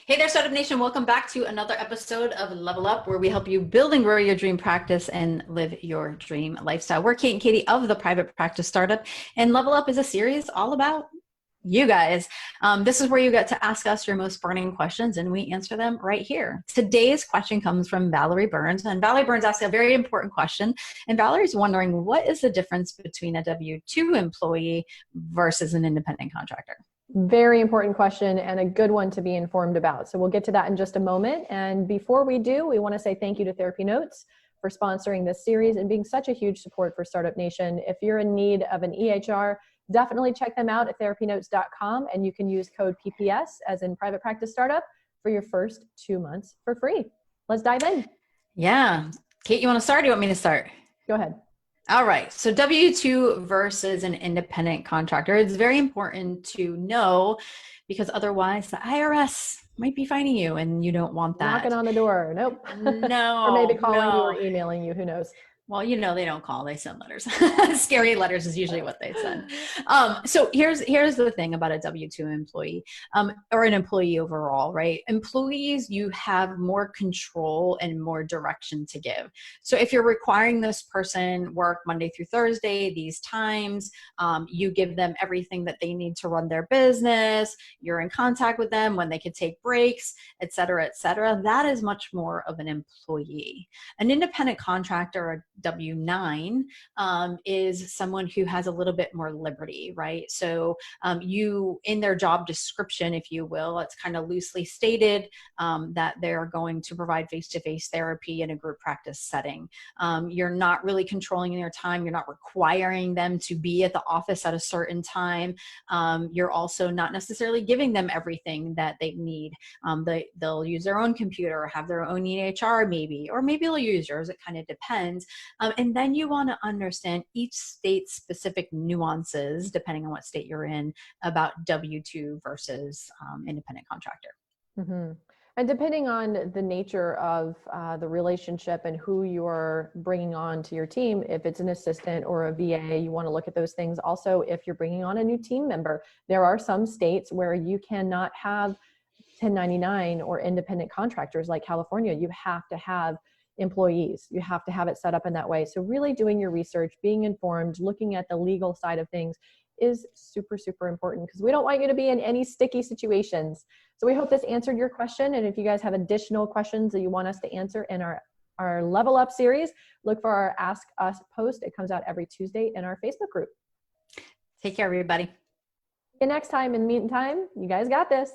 Hey there, Startup Nation. Welcome back to another episode of Level Up, where we help you build and grow your dream practice and live your dream lifestyle. We're Kate and Katie of the Private Practice Startup, and Level Up is a series all about you guys. This is where you get to ask us your most burning questions, and we answer them right here. Today's question comes from Valerie Burns, and Valerie Burns asked a very important question. And Valerie's wondering, what is the difference between a W-2 employee versus an independent contractor? Very important question and a good one to be informed about. So we'll get to that in just a moment. And before we do, we want to say thank you to TherapyNotes for sponsoring this series and being such a huge support for Startup Nation. If you're in need of an EHR, definitely check them out at therapynotes.com, and you can use code PPS, as in Private Practice Startup, for your first 2 months for free. Let's dive in. Yeah. Kate, you want to start or do you want me to start? Go ahead. All right. So W-2 versus an independent contractor. It's very important to know because otherwise the IRS might be fining you and you don't want that. Knocking on the door. Nope. No. Or maybe calling you or emailing you. Who knows? Well, you know, they don't call, they send letters. Scary letters is usually what they send. So here's the thing about a W-2 employee, or an employee overall, right? Employees, you have more control and more direction to give. So if you're requiring this person work Monday through Thursday, these times, you give them everything that they need to run their business, you're in contact with them when they can take breaks, et cetera, et cetera. That is much more of an employee. An independent contractor, W-9, is someone who has a little bit more liberty, right? So you, in their job description, if you will, it's kind of loosely stated that they're going to provide face-to-face therapy in a group practice setting. You're not really controlling their time. You're not requiring them to be at the office at a certain time. You're also not necessarily giving them everything that they need. They'll use their own computer or have their own EHR maybe, or maybe they'll use yours. It kind of depends. And then you want to understand each state's specific nuances, depending on what state you're in, about W-2 versus independent contractor. Mm-hmm. And depending on the nature of the relationship and who you're bringing on to your team, if it's an assistant or a VA, you want to look at those things. Also, if you're bringing on a new team member, there are some states where you cannot have 1099 or independent contractors like California. You have to have employees. You have to have it set up in that way. So really doing your research, being informed, looking at the legal side of things is super, super important, because we don't want you to be in any sticky situations. So we hope this answered your question. And if you guys have additional questions that you want us to answer in our Level Up series, look for our Ask Us post. It comes out every Tuesday in our Facebook group. Take care, everybody. See you next time. In the meantime, you guys got this.